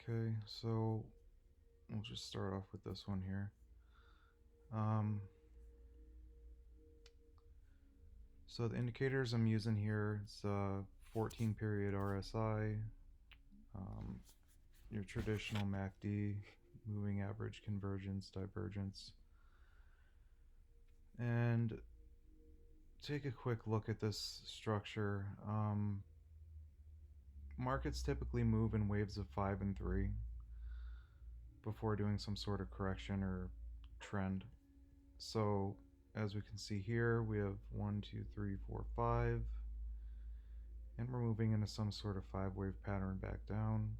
Okay, so we'll just start off with this one here. Um, so the indicators I'm using here, it's 14 period RSI, um, your traditional MACD, moving average convergence, divergence. And take a quick look at this structure. Markets typically move in waves of 5 and 3 before doing some sort of correction or trend. So as we can see here, we have 1, 2, 3, 4, 5, and we're moving into some sort of 5-wave pattern back down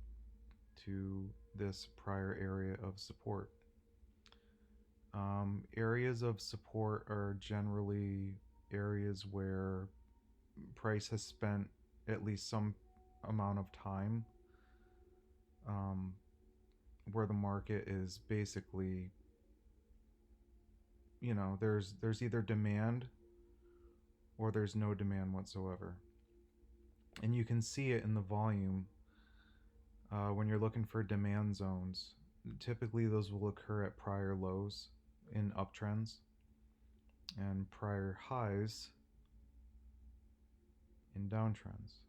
to this prior area of support. Areas of support are generally areas where price has spent at least some amount of time, um, where the market is basically, there's either demand or there's no demand whatsoever. And you can see it in the volume when you're looking for demand zones. Typically, those will occur at prior lows in uptrends and prior highs in downtrends.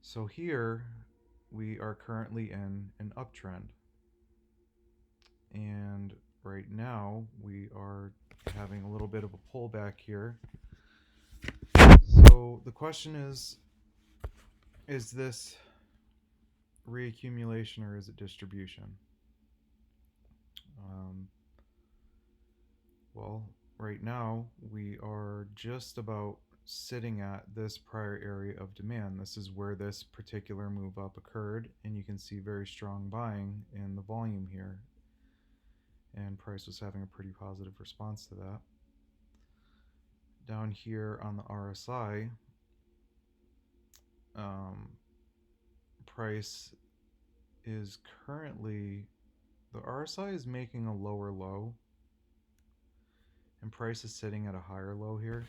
So here we are currently in an uptrend, and right now we are having a little bit of a pullback here. So the question is this reaccumulation or is it distribution? Um, well, right now we are just about sitting at this prior area of demand. This is where this particular move up occurred, and you can see very strong buying in the volume here. And price was having a pretty positive response to that. Down here on the RSI, price is currently, the RSI is making a lower low, and price is sitting at a higher low here.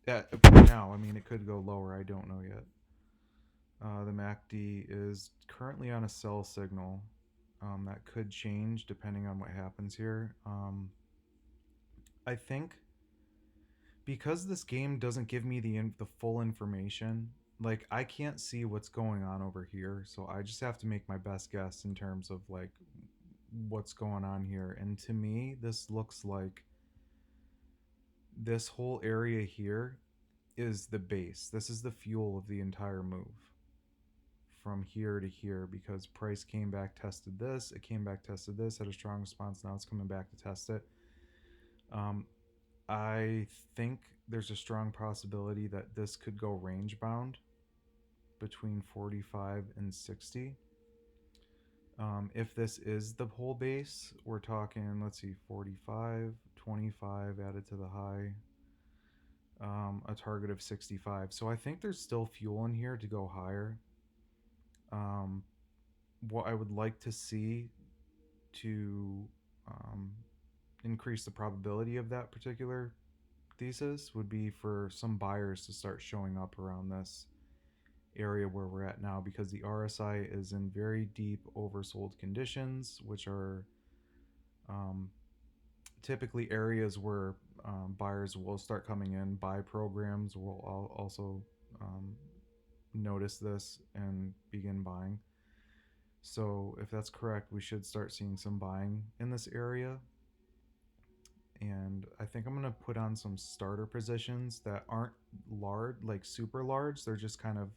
Now, I mean, it could go lower. I don't know yet. The MACD is currently on a sell signal. That could change depending on what happens here. I think because this game doesn't give me the full information, like I can't see what's going on over here, so I just have to make my best guess in terms of like what's going on here. And to me, this looks like this whole area here is the base. This is the fuel of the entire move from here to here, because price came back, tested this, it came back, tested this, had a strong response, now it's coming back to test it. I think there's a strong possibility that this could go range bound between 45 and 60. If this is the whole base, we're talking, let's see, 45, 25 added to the high, a target of 65. So I think there's still fuel in here to go higher. What I would like to see to increase the probability of that particular thesis would be for some buyers to start showing up around this area where we're at now, because the RSI is in very deep oversold conditions, which are typically areas where buyers will start coming in. Buy programs will also notice this and begin buying. So if that's correct, we should start seeing some buying in this area. And I think I'm going to put on some starter positions that aren't large, like super large. They're just kind of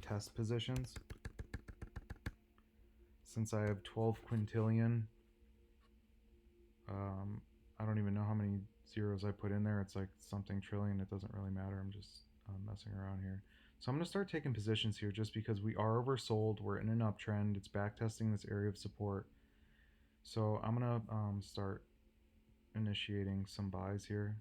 test positions. Since I have 12 quintillion, I don't even know how many zeros I put in there. It's like something trillion. It doesn't really matter. I'm just messing around here. So I'm going to start taking positions here just because we are oversold. We're in an uptrend. It's back testing this area of support. So I'm going to start initiating some buys here.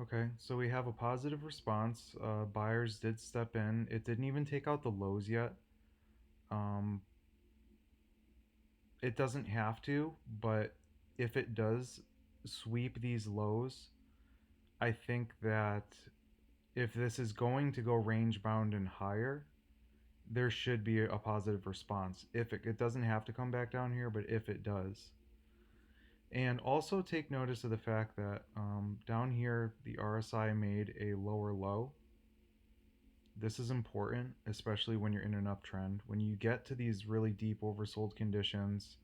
Okay, so we have a positive response. Buyers did step in. It didn't even take out the lows yet. Um, it doesn't have to, but if it does sweep these lows, I think that if this is going to go range bound and higher, there should be a positive response. If it doesn't have to come back down here, but if it does. And also take notice of the fact that down here, the RSI made a lower low. This is important, especially when you're in an uptrend. When you get to these really deep oversold conditions,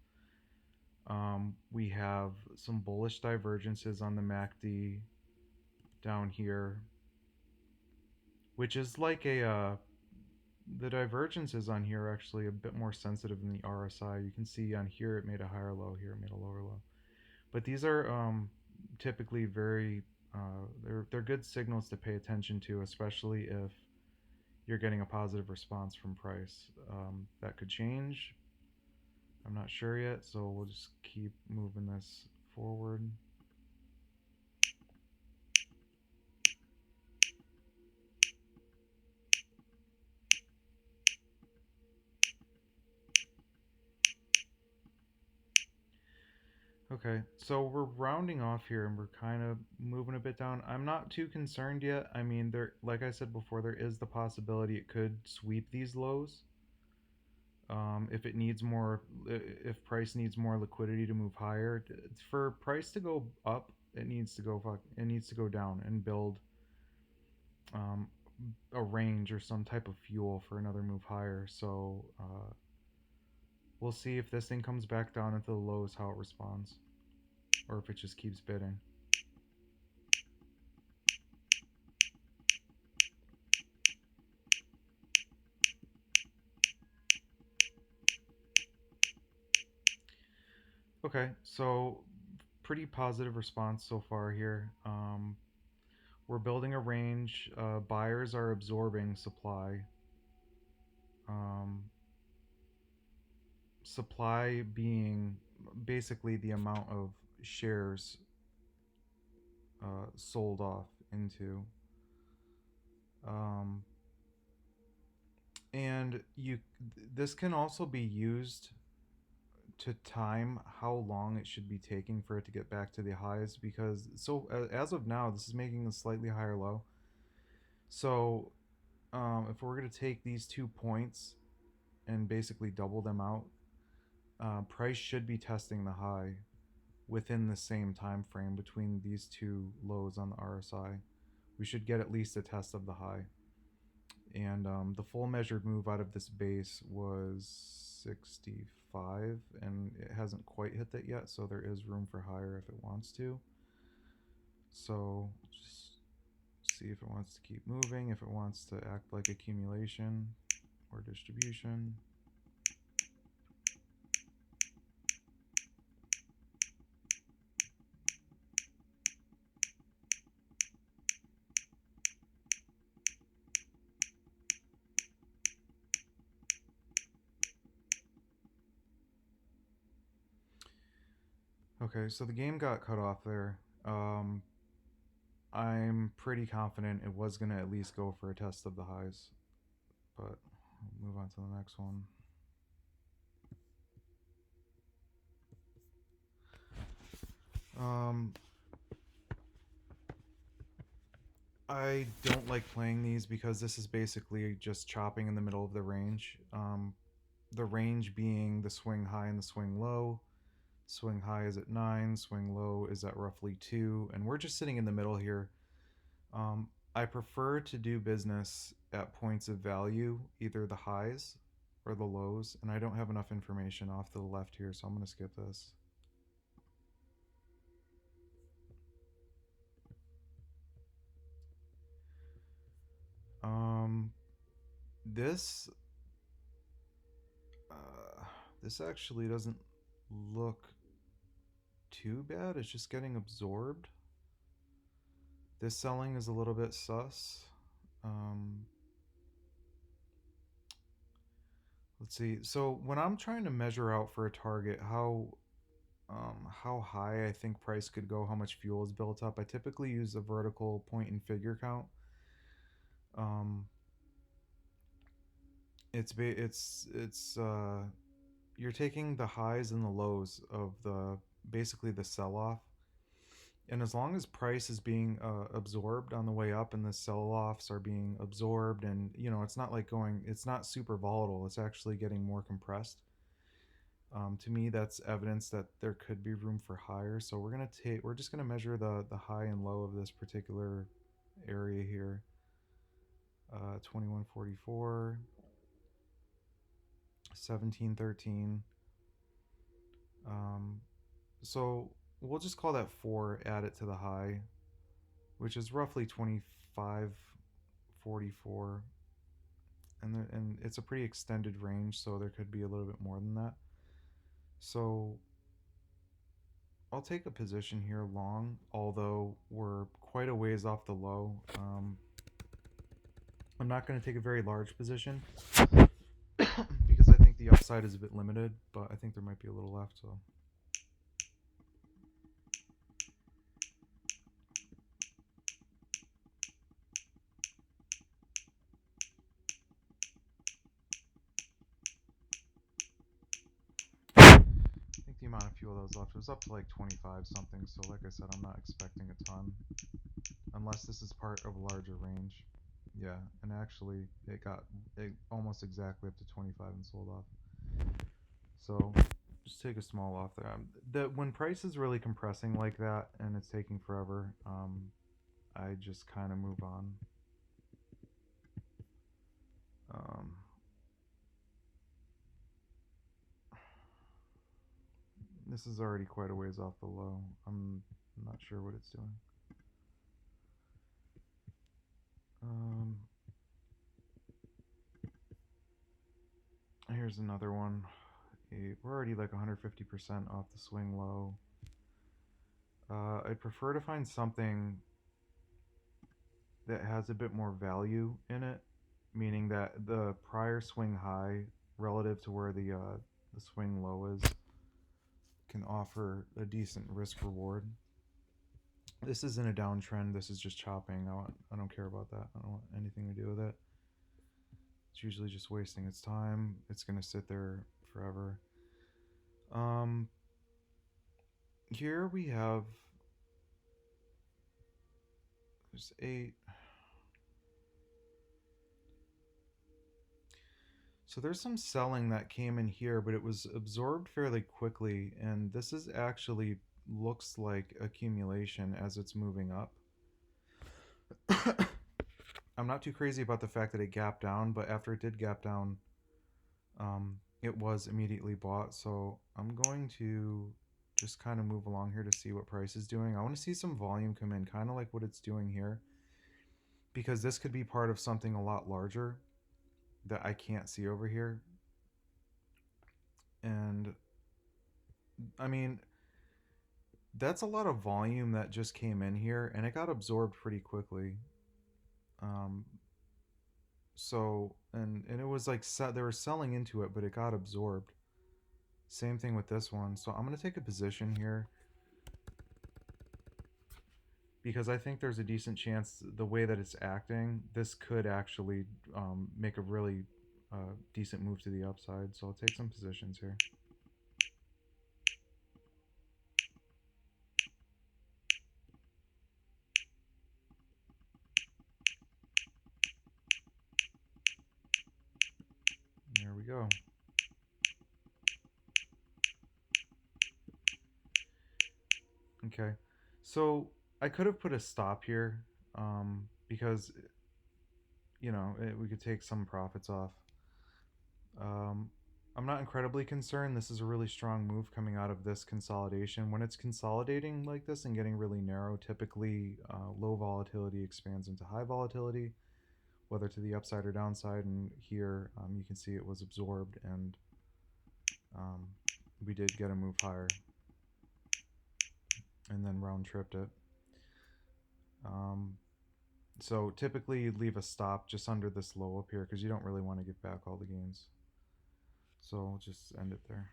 we have some bullish divergences on the MACD down here, which is like the divergences on here are actually a bit more sensitive than the RSI. You can see on here it made a higher low, here it made a lower low. But these are typically very they're good signals to pay attention to, especially if you're getting a positive response from price. That could change. I'm not sure yet, so we'll just keep moving this forward. Okay, so we're rounding off here and we're kind of moving a bit down. I'm not too concerned yet. I mean, there, like I said before, there is the possibility it could sweep these lows. If it needs more, if price needs more liquidity to move higher, for price to go up, it needs to it needs to go down and build um, a range or some type of fuel for another move higher. So we'll see if this thing comes back down into the lows, how it responds, or if it just keeps bidding. Okay, so pretty positive response so far here. We're building a range. Buyers are absorbing supply. Um, Supply being basically the amount of shares sold off into. Um, and this can also be used to time how long it should be taking for it to get back to the highs, because so as of now this is making a slightly higher low. So if we're going to take these 2 points and basically double them out, price should be testing the high within the same time frame between these two lows on the RSI. We should get at least a test of the high. And the full measured move out of this base was 65, and it hasn't quite hit that yet, so there is room for higher if it wants to. So just see if it wants to keep moving, if it wants to act like accumulation or distribution. Okay, so the game got cut off there. I'm pretty confident it was going to at least go for a test of the highs, but we'll move on to the next one. Um, I don't like playing these because this is basically just chopping in the middle of the range. The range being the swing high and the swing low. Swing high is at 9, swing low is at roughly 2, and we're just sitting in the middle here. I prefer to do business at points of value, either the highs or the lows, and I don't have enough information off to the left here, so I'm going to skip this. Um, this uh, this actually doesn't look too bad. It's just getting absorbed. This selling is a little bit sus. Um, let's see. So when I'm trying to measure out for a target, how how high I think price could go, how much fuel is built up. I typically use a vertical point and figure count. Um, it's you're taking the highs and the lows of the basically the sell off, and as long as price is being absorbed on the way up and the sell offs are being absorbed, and it's not like going, it's not super volatile, it's actually getting more compressed. To me, that's evidence that there could be room for higher. So we're just gonna measure the high and low of this particular area here. 2144, 1713. Um, so we'll just call that 4, add it to the high, which is roughly 2544, and it's a pretty extended range, so there could be a little bit more than that. So I'll take a position here long, although we're quite a ways off the low. I'm not going to take a very large position because I think the upside is a bit limited, but I think there might be a little left. So I think the amount of fuel that was left was up to like 25 something. So like I said, I'm not expecting a ton unless this is part of a larger range. Yeah, and actually it got almost exactly up to 25 and sold off. So just take a small off there. When price is really compressing like that and it's taking forever, I just kind of move on. Um, this is already quite a ways off the low. I'm not sure what it's doing. Um, Here's another one. We're already like 150% off the swing low. I'd prefer to find something that has a bit more value in it, meaning that the prior swing high relative to where the swing low is can offer a decent risk reward. This isn't a downtrend. This is just chopping. I don't care about that. I don't want anything to do with it. It's usually just wasting its time. It's gonna sit there forever. Um, Here we have there's 8. So there's some selling that came in here, but it was absorbed fairly quickly, and this is actually looks like accumulation as it's moving up. I'm not too crazy about the fact that it gapped down, but after it did gap down, it was immediately bought. So I'm going to just kind of move along here to see what price is doing. I want to see some volume come in, kind of like what it's doing here, because this could be part of something a lot larger that I can't see over here. And I mean, that's a lot of volume that just came in here, and it got absorbed pretty quickly. Um, and it was like they were selling into it, but it got absorbed. Same thing with this one. So I'm gonna take a position here because I think there's a decent chance the way that it's acting, this could actually make a really decent move to the upside. So I'll take some positions here. There we go. Okay, so I could have put a stop here because we could take some profits off. Um, I'm not incredibly concerned. This is a really strong move coming out of this consolidation. When it's consolidating like this and getting really narrow, typically low volatility expands into high volatility, whether to the upside or downside. And here you can see it was absorbed, and um, we did get a move higher and then round tripped it. So typically you'd leave a stop just under this low up here because you don't really want to get back all the gains. So we'll just end it there.